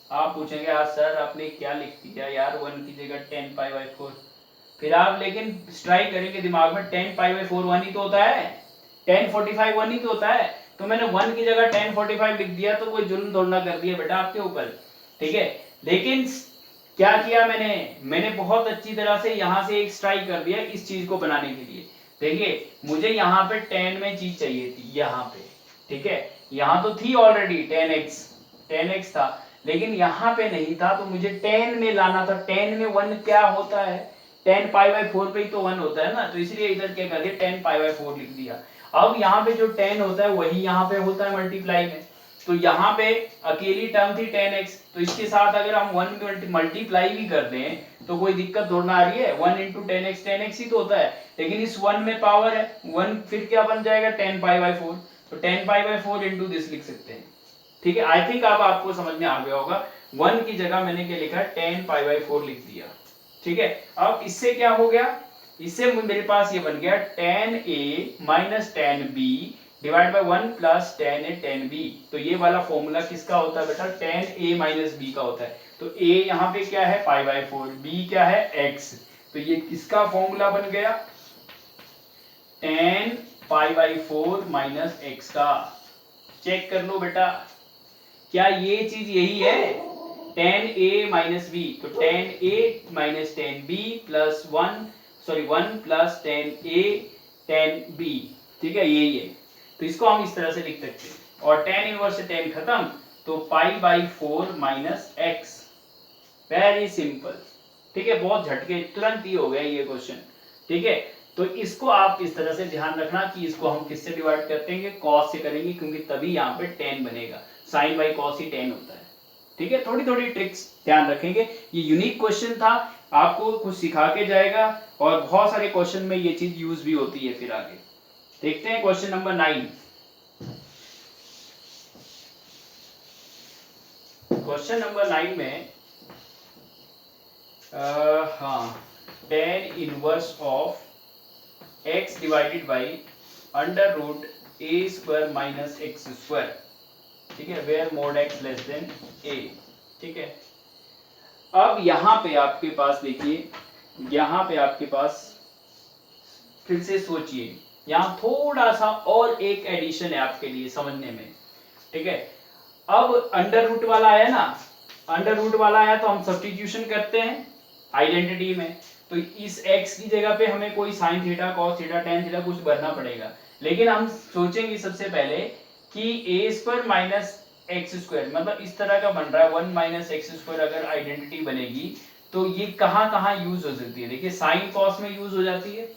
आप पूछेंगे आज सर आपने क्या लिख दिया यार, 1 की जगह 10π/4। फिर आप लेकिन स्ट्राइक करेंगे दिमाग में, 10π/4 1 ही तो होता है, 1045 1 ही तो होता है। तो मैंने 1 की जगह 1045 लिख दिया तो कोई जुल्म थोड़ा ना कर दिया बेटा आपके ऊपर, ठीक है। लेकिन क्या किया मैंने बहुत अच्छी तरह से यहाँ से एक स्ट्राइक कर दिया इस चीज को बनाने के लिए। देखिए मुझे यहाँ पे 10 में चीज चाहिए थी यहाँ पे, ठीक है। यहाँ तो थी ऑलरेडी 10x था, लेकिन यहाँ पे नहीं था, तो मुझे 10 में लाना था। 10 में 1 क्या होता है, 10π/4 पे ही तो 1 होता है ना, तो इसलिए इधर क्या कर दिया 10π/4 लिख दिया। अब यहाँ पे जो 10 होता है वही यहाँ पे होता है मल्टीप्लाई में, तो यहाँ पे अकेली टर्म थी 10x, तो इसके साथ अगर हम 1 मल्टीप्लाई भी कर दें तो कोई दिक्कत थोड़ा ना आ रही है। 1 इंटू 10x ही तो होता है, लेकिन इस 1 में पावर है 1, फिर क्या बन जाएगा 10π/4, तो 10π/4 इंटू दिस लिख सकते हैं, ठीक है। आई थिंक अब आपको समझ में आ गया होगा। 1 की जगह मैंने क्या लिखा, 10π/4 लिख दिया, ठीक है। अब इससे क्या हो गया, इससे मेरे पास ये बन गया tan A minus tan B divide by 1 plus tan A tan B। तो ये वाला फॉर्मूला किसका होता है बेटा, tan A माइनस B का होता है। तो A यहाँ पे क्या है π/4, B क्या है x, तो ये किसका फॉर्मूला बन गया, tan π/4 माइनस x का। चेक कर लो बेटा, क्या ये चीज यही है, tan A माइनस B, तो tan A minus tan B plus 1 plus tan A tan B, ठीक है, यही है। तो इसको हम इस तरह से लिख सकते हैं, और tan इनवर्स से tan खत्म, तो π/4 माइनस x। वेरी सिंपल, ठीक है, बहुत झटके तुरंत ही हो गया ये क्वेश्चन, ठीक है। तो इसको आप इस तरह से ध्यान रखना कि इसको हम किससे डिवाइड करते हैं, cos से करेंगे, क्योंकि तभी यहाँ पे tan बनेगा, sin by cos he tan होता है, ठीक है। थोड़ी थोड़ी ट्रिक्स ध्यान रखेंगे, ये यूनिक क्वेश्चन था, आपको कुछ सिखा के जाएगा, और बहुत सारे क्वेश्चन में ये चीज यूज भी होती है। फिर आगे देखते हैं क्वेश्चन नंबर 9। क्वेश्चन नंबर 9 में हाँ, tan inverse of x divided by under root a square minus x square, ठीक है, where mod x less than a, ठीक है। अब यहाँ पे आपके पास देखिए, यहाँ पे आपके पास फिर से सोचिए, यहाँ थोड़ा सा और एक एडिशन है आपके लिए समझने में, ठीक है। अब अंडर रूट वाला आया ना, अंडर रूट वाला आया तो हम सब्स्टिट्यूशन करते हैं आइडेंटिटी में, तो इस x की जगह पे हमें कोई sine theta cos theta tan theta कुछ भरना पड़ेगा। लेकिन हम सोचेंगे सबसे पहले कि a square minus x square, मतलब इस तरह का बन रहा है 1 माइनस एक्स स्क्वायर, अगर आइडेंटिटी बनेगी तो ये कहाँ कहाँ यूज हो सकती है। देखिए साइन कॉस में यूज हो जाती है,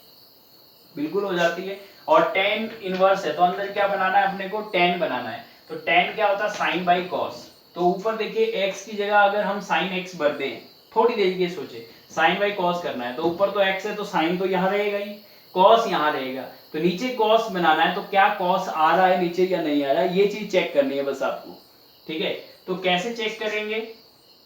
बिल्कुल हो जाती है, और tan इनवर्स है तो अंदर क्या बनाना है अपने को, tan बनाना है, तो tan क्या होता है साइन बाई कॉस। तो ऊपर देखिए x की जगह अगर हम साइन x भर दें, थोड़ी देर के सोचे, साइन बाई कॉस करना है, तो ऊपर तो x है तो साइन तो यहाँ रहेगा ही, कॉस यहाँ रहेगा, तो नीचे कॉस बनाना है, तो क्या कॉस आ रहा है नीचे या नहीं आ रहा है, ये चीज चेक करनी है बस आपको, ठीक है। तो कैसे चेक करेंगे,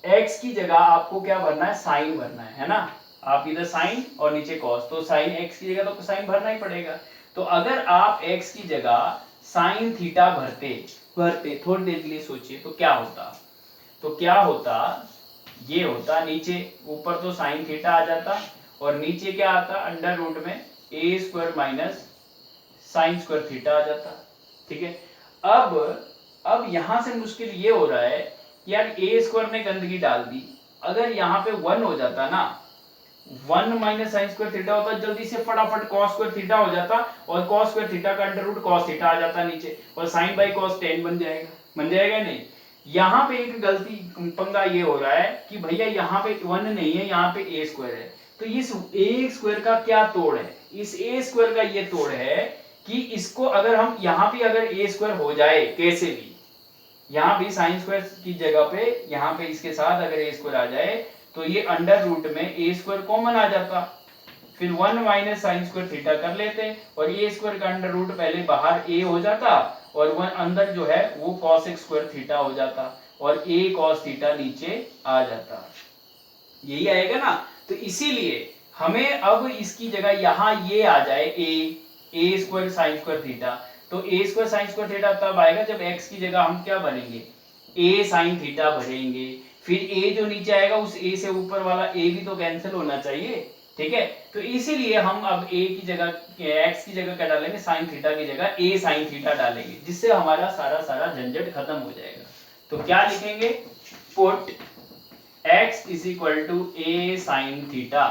x की जगह आपको क्या भरना है, साइन भरना है ना, आप इधर साइन और नीचे कॉस, तो साइन x की जगह तो साइन भरना ही पड़ेगा। तो अगर आप x की जगह साइन थीटा भरते थोड़ी देर के लिए सोचिए तो क्या होता, तो क्या होता, ये होता, नीचे ऊपर तो साइन थीटा आ जाता और नीचे क्या आता अंडर रूट में a square minus sine square theta आ जाता, ठीक है। अब यहां से मुश्किल ये हो रहा है कि यार a स्क्वायर ने गंदगी डाल दी, अगर यहाँ पे 1 हो जाता ना, 1 माइनस साइन स्क्वायर थीटा होता, जल्दी से फटाफट cos स्क्वायर थीटा हो जाता, और cos स्क्वायर थीटा का अंडर रूट cos थीटा आ जाता नीचे, और sin बाई cos tan बन जाएगा नहीं। यहाँ पे एक गलती पंगा ये हो रहा है कि भैया यहाँ पे 1 नहीं है, यहाँ पे a स्क्वायर है, तो इस a स्क्वायर का क्या तोड़ है, इस a स्क्वायर का ये तोड़ है कि इसको अगर हम यहाँ पे अगर a स्क्वायर हो जाए कैसे भी, यहाँ भी साइन स्क्वायर की जगह पे यहाँ पे इसके साथ अगर a स्क्वायर आ जाए तो ये अंडर रूट में a स्क्वायर कॉमन आ जाता, फिर 1 माइनस साइन स्क्वायर थीटा कर लेते और ए स्क्वायर का अंडर रूट पहले बाहर ए हो जाता और 1 अंदर जो है वो cos x स्क्वायर थीटा हो जाता और a cos थीटा नीचे आ जाता। यही आएगा ना। तो इसीलिए हमें अब इसकी जगह यहाँ ये आ जाए a square sine square theta, तो a square sine square theta तब आएगा जब x की जगह हम क्या भरेंगे, a साइन थीटा भरेंगे। फिर a जो नीचे आएगा उस a से ऊपर वाला a भी तो कैंसिल होना चाहिए, ठीक है। तो इसीलिए हम अब a की जगह x की जगह क्या डालेंगे, साइन थीटा की जगह a साइन थीटा डालेंगे, जिससे हमारा सारा झंझट खत्म हो जाएगा। तो क्या लिखेंगे, put x is equal to a sine theta,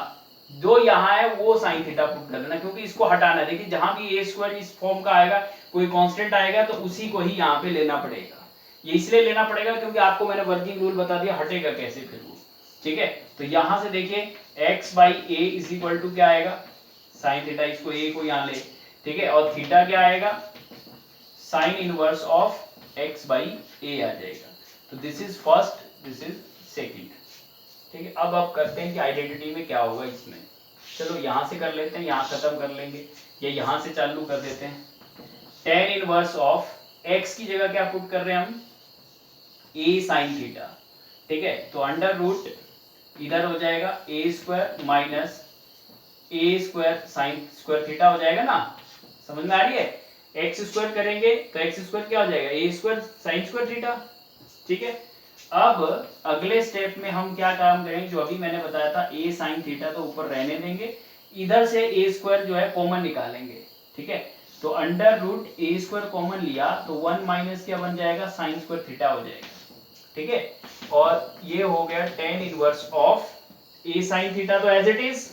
जो यहाँ है वो साइन थीटा पुट कर देना, क्योंकि इसको हटाना है। देखिए जहां भी a स्क्वायर इस फॉर्म का आएगा, कोई कांस्टेंट आएगा तो उसी को ही यहाँ पे लेना पड़ेगा। ये इसलिए लेना पड़ेगा क्योंकि आपको मैंने वर्किंग रूल बता दिया, हटेगा कैसे फिर वो, ठीक है। तो यहां से देखिए x by a is equal to क्या आएगा, साइन थीटा, इसको a को यहाँ ले, ठीक है, और थीटा क्या आएगा, sine inverse of x by a आ जाएगा। तो this is first, this is second, ठीक है। अब करते हैं कि आइडेंटिटी में क्या होगा इसमें। चलो यहाँ से कर लेते हैं, यहाँ खत्म कर लेंगे, या यहाँ से चालू कर देते हैं। tan इनवर्स ऑफ x की जगह क्या पुट कर रहे हैं हम, a साइन थीटा, ठीक है। तो अंडर रूट इधर हो जाएगा a square minus a square sine square theta हो जाएगा ना, समझ में आ रही है। x स्क्वायर करेंगे तो x स्क्वायर क्या हो जाएगा, a square sine square theta, ठीक है। अब अगले स्टेप में हम क्या काम करेंगे, जो अभी मैंने बताया था a साइन थीटा तो ऊपर रहने देंगे, इधर से a स्क्वायर जो है कॉमन निकालेंगे, ठीक है। तो under root a square common लिया तो 1 माइनस क्या बन जाएगा, साइन स्क्वायर थीटा हो जाएगा, ठीक है। और ये हो गया tan inverse of a sine theta, तो as it is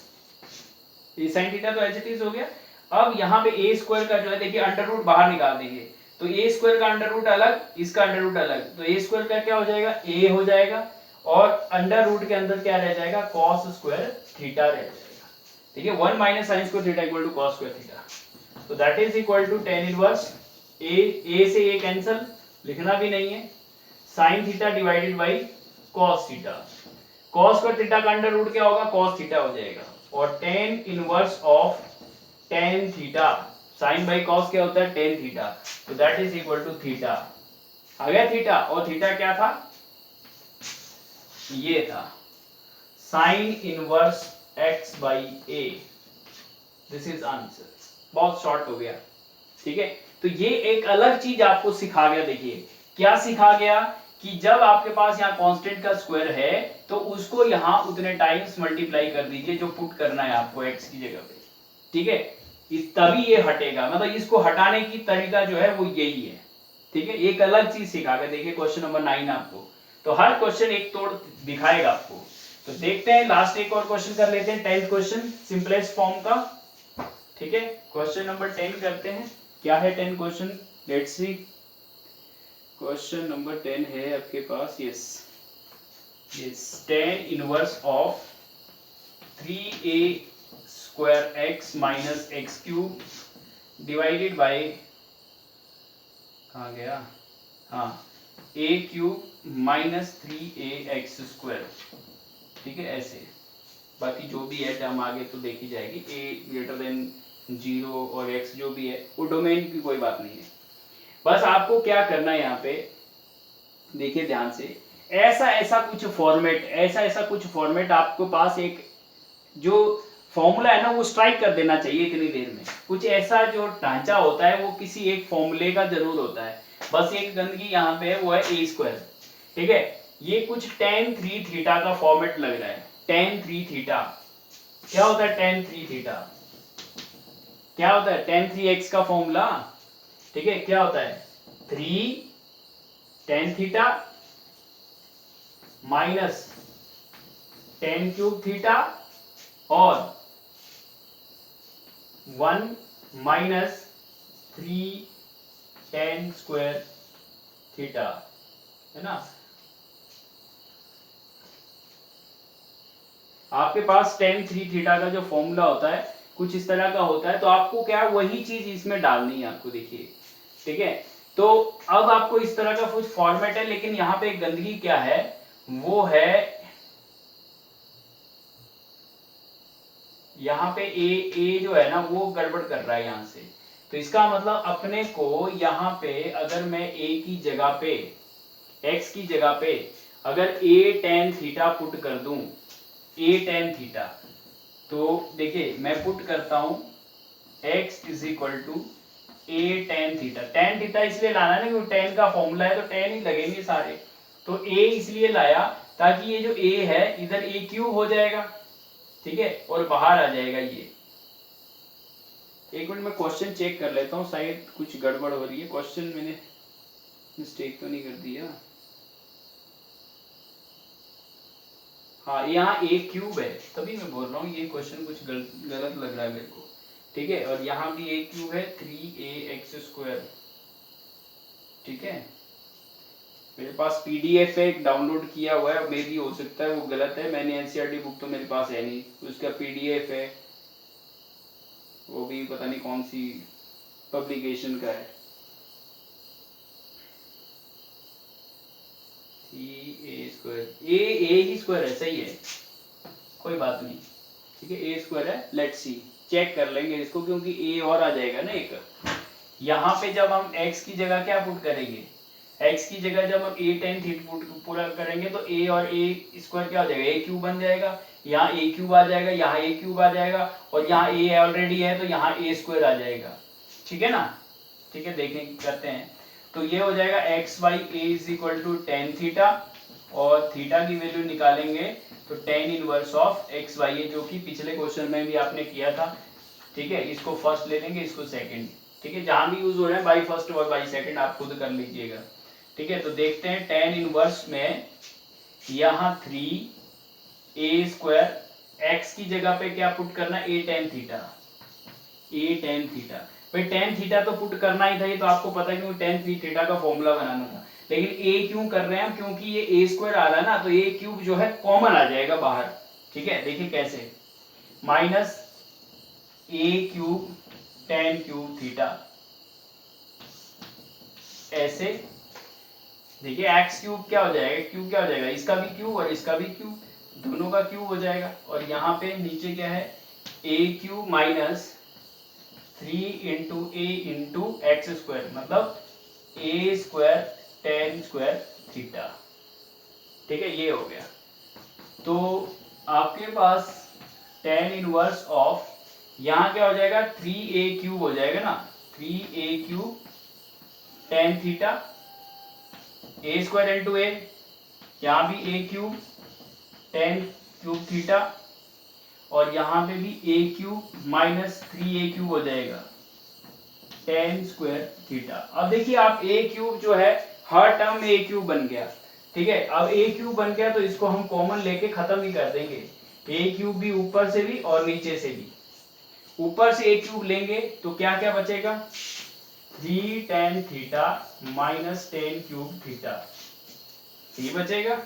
a sine theta तो एज इट इज हो गया। अब यहाँ पे a स्क्वायर का जो है देखिए अंडर रूट बाहर निकाल देंगे, तो a स्क्वायर का अंडर रूट अलग, इसका अंडर रूट अलग, तो a स्क्वायर का क्या हो जाएगा, a हो जाएगा, और अंडर रूट के अंदर क्या रह जाएगा, cos स्क्वायर थीटा रह जाएगा, ठीक है। 1 minus sine square theta equal to cos square theta, तो that is equal to tan inverse a से a कैंसिल, लिखना भी नहीं है, sine theta divided by cos theta, cos square theta का अंडर रूट क्या होगा, cos थीटा हो जाएगा, और tan inverse of tan theta, sine by cos क्या होता है, tan थीटा, तो that is equal to theta, आ गया थीटा। और थीटा क्या था, ये था sine inverse x by a, this is answer. बहुत शॉर्ट हो गया, ठीक है। तो ये एक अलग चीज आपको सिखा गया, देखिए क्या सिखा गया, कि जब आपके पास यहाँ कांस्टेंट का स्क्वायर है तो उसको यहाँ उतने टाइम्स मल्टीप्लाई कर दीजिए जो पुट करना है आपको x की जगह पे, ठीक है, तभी ये हटेगा। मतलब इसको हटाने की तरीका जो है वो यही है, ठीक है। एक अलग चीज सिखा गया, देखिए क्वेश्चन नंबर 9 आपको, तो हर क्वेश्चन एक तोड़ दिखाएगा आपको। तो देखते हैं लास्ट एक और क्वेश्चन कर लेते हैं, 10th क्वेश्चन सिंपलेस्ट फॉर्म का, ठीक है। क्वेश्चन नंबर 10 करते हैं, क्या है 10 question, let's see. Question number 10 है आपके पास, yes yes, tan inverse of 3a square x minus x cube divided by, कहाँ गया, हाँ, a cube minus 3ax square, ठीक है। ऐसे बाकी जो भी है टर्म आगे तो देखी जाएगी, a ग्रेटर देन 0 और x जो भी है वो डोमेन की कोई बात नहीं है। बस आपको क्या करना है यहाँ पे, देखिए ध्यान से, ऐसा कुछ फॉर्मेट आपको पास एक जो फॉर्मूला है ना वो स्ट्राइक कर देना चाहिए इतनी देर में। कुछ ऐसा जो ढांचा होता है वो किसी एक फॉर्मूले का जरूर होता है, बस एक गंदगी यहाँ पे है वो है a स्क्वायर, ठीक है। ये कुछ tan 3 थीटा का फॉर्मेट लग रहा है, tan 3 थीटा क्या होता है, tan 3 थीटा क्या होता है, tan 3x का फॉर्मूला, ठीक है, क्या होता है 3 tan theta minus tan cube theta और 1 माइनस 3 tan स्क्वायर थीटा, है ना। आपके पास tan 3 थीटा का जो फॉर्मूला होता है कुछ इस तरह का होता है, तो आपको क्या वही चीज इसमें डालनी है आपको, देखिए, ठीक है। तो अब आपको इस तरह का कुछ फॉर्मेट है, लेकिन यहाँ पे एक गंदगी क्या है, वो है यहाँ पे ए जो है ना वो गड़बड़ कर रहा है यहाँ से, तो इसका मतलब अपने को यहाँ पे अगर मैं ए की जगह पे x की जगह पे अगर a tan थीटा पुट कर दूं, a tan थीटा, तो देखिए मैं पुट करता हूं x is equal to a tan theta. tan theta इसलिए लाना है ना क्योंकि tan का फॉर्मूला है तो tan ही लगेंगे सारे, तो a इसलिए लाया ताकि ये जो a है इधर a क्यूब हो जाएगा, ठीक है, और बाहर आ जाएगा ये। एक मिनट में क्वेश्चन चेक कर लेता हूँ, शायद कुछ गड़बड़ हो रही है, क्वेश्चन मैंने मिस्टेक तो नहीं कर दिया। हाँ यहाँ ए क्यूब है, तभी मैं बोल रहा हूँ ये क्वेश्चन कुछ गलत लग रहा है मेरे को, ठीक है। और यहाँ भी ए क्यूब है 3ax², ठीक है। मेरे पास पीडीएफ है डाउनलोड किया हुआ है, मे भी हो सकता है वो गलत है, मैंने एनसीईआरटी बुक तो मेरे पास है नहीं, उसका पीडीएफ है, वो भी पता नहीं कौन सी पब्लिकेशन का है। ए ही स्क्वायर है, सही है, कोई बात नहीं, ठीक है, ए स्क्वायर है। लेट्स सी, चेक कर लेंगे इसको क्योंकि ए और आ जाएगा ना एक। यहाँ पे जब हम x की जगह क्या पुट करेंगे, x की जगह जब हम a tan थीटा पूरा करेंगे तो a और a स्क्वायर क्या हो जाएगा, a क्यूब बन जाएगा, यहाँ a क्यूब आ जाएगा, यहाँ a क्यूब आ जाएगा, और यहाँ a ऑलरेडी है तो यहाँ a स्क्वायर आ जाएगा, ठीक है ना। ठीक है, देखें करते हैं, तो ये हो जाएगा x by a is equal to tan theta, और थीटा की वैल्यू निकालेंगे तो tan inverse of x by a, जो कि पिछले क्वेश्चन में भी आपने किया था, ठीक है। इसको फर्स्ट ले लेंगे, इसको सेकंड, ठीक है, जहां भी यूज हो रहा है बाई फर्स्ट और बाई सेकंड आप खुद कर लीजिएगा, ठीक है। तो देखते हैं टेन इनवर्स में यहाँ 3a² x की जगह पे क्या पुट करना, a tan theta, a tan theta, भाई tan थीटा तो पुट करना ही था, ये तो आपको पता है क्योंकि tan थीटा का फॉर्मूला बनाना था, लेकिन a क्यों कर रहे हैं हम, क्योंकि ये a² आ रहा है ना, तो a क्यूब जो है कॉमन आ जाएगा बाहर, ठीक है। देखिए कैसे, minus a cube tan cube theta, ऐसे देखिए x क्यूब क्या हो जाएगा, क्यूब क्या हो जाएगा, इसका भी क्यूब और इसका भी क्यूब, दोनों का क्यूब हो जाएगा, और यहाँ पे नीचे क्या है, a cube minus 3 into A into x², मतलब a² tan² थीटा, ठीक है, ये हो गया। तो आपके पास tan इनवर्स ऑफ, यहाँ क्या हो जाएगा 3a³ हो जाएगा ना, 3a³ tan theta, a² into a, यहाँ भी a³ tan क्यूब थीटा, और यहाँ पे भी a³ माइनस 3a³ हो जाएगा tan² थीटा। अब देखिए आप a³ जो है हर टर्म में a³ बन गया, ठीक है। अब a³ बन गया तो इसको हम कॉमन लेके खत्म ही कर देंगे, a³ भी ऊपर से भी और नीचे से भी, ऊपर से a³ लेंगे तो क्या क्या बचेगा, 3 tan theta minus tan cube theta, ये बचेगा,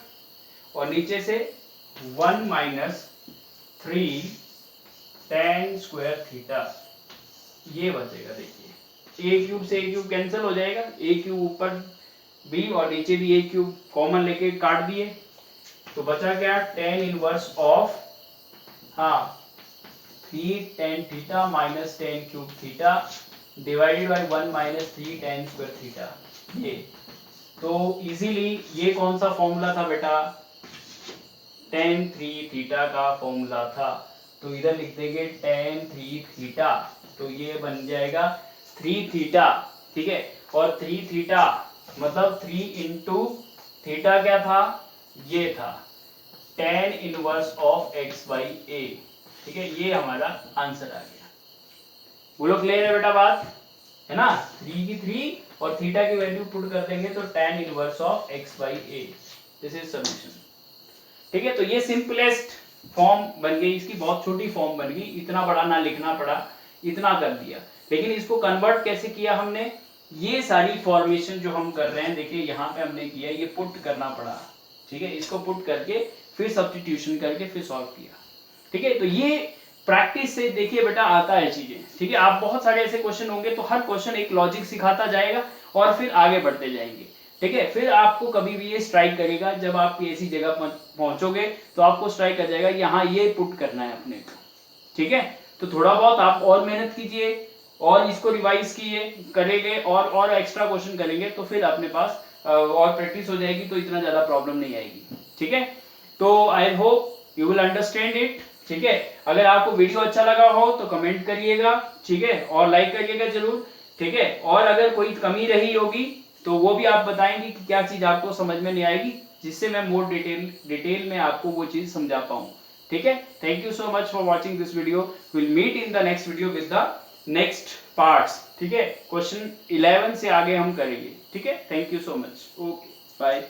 और नीचे से 1 माइनस 3 tan² थीटा, ये बचेगा। देखिए a³ से a³ कैंसिल हो जाएगा, a³ ऊपर भी और नीचे भी a³ कॉमन लेके काट दिए, तो बचा क्या tan इनवर्स ऑफ, हाँ 3 tan theta minus tan cube theta divided by 1 minus 3 tan² theta, ये तो इजीली ये कौन सा फॉर्मूला था बेटा, tan 3 थीटा का फॉर्मूला था, तो इधर लिख देंगे tan 3 थीटा, तो ये बन जाएगा 3 थीटा, ठीक है। और 3 थीटा मतलब 3 इंटू थीटा क्या था, ये था tan inverse of x by a, ठीक है, ये हमारा आंसर आ गया। बोलो क्लियर है बेटा बात, है ना, 3 की 3 और थीटा की वैल्यू पुट कर देंगे तो tan inverse of x by A, this is solution, ठीक है। तो ये सिंपलेस्ट फॉर्म बन गई, इसकी बहुत छोटी फॉर्म बन गई, इतना बड़ा ना लिखना पड़ा, इतना कर दिया। लेकिन इसको कन्वर्ट कैसे किया हमने, ये सारी फॉर्मेशन जो हम कर रहे हैं, देखिए यहाँ पे हमने किया, ये पुट करना पड़ा, ठीक है, इसको पुट करके फिर सब्स्टिट्यूशन करके फिर सॉल्व किया, ठीक है। तो ये प्रैक्टिस से देखिए बेटा आता है चीजें, ठीक है। आप बहुत सारे ऐसे क्वेश्चन होंगे तो हर क्वेश्चन एक लॉजिक सिखाता जाएगा और फिर आगे बढ़ते जाएंगे, ठीक है। फिर आपको कभी भी ये स्ट्राइक करेगा, जब आप ऐसी जगह पहुंचोगे तो आपको स्ट्राइक कर जाएगा यहाँ ये पुट करना है अपने को, ठीक है। तो थोड़ा बहुत आप और मेहनत कीजिए और इसको रिवाइज करेंगे और एक्स्ट्रा क्वेश्चन करेंगे तो फिर अपने पास और प्रैक्टिस हो जाएगी, तो इतना ज्यादा प्रॉब्लम नहीं आएगी, ठीक है। तो I hope you will understand it, ठीक है। अगर आपको वीडियो अच्छा लगा हो तो कमेंट करिएगा, ठीक है, और लाइक करिएगा जरूर, ठीक है। और अगर कोई कमी रही होगी तो वो भी आप बताएंगे कि क्या चीज आपको समझ में नहीं आएगी, जिससे मैं मोर डिटेल में आपको वो चीज समझा पाऊं, ठीक है। Thank you so much for watching this video. Will meet in the next video with the next parts, ठीक है। क्वेश्चन 11 से आगे हम करेंगे, ठीक है। Thank you so much, okay bye.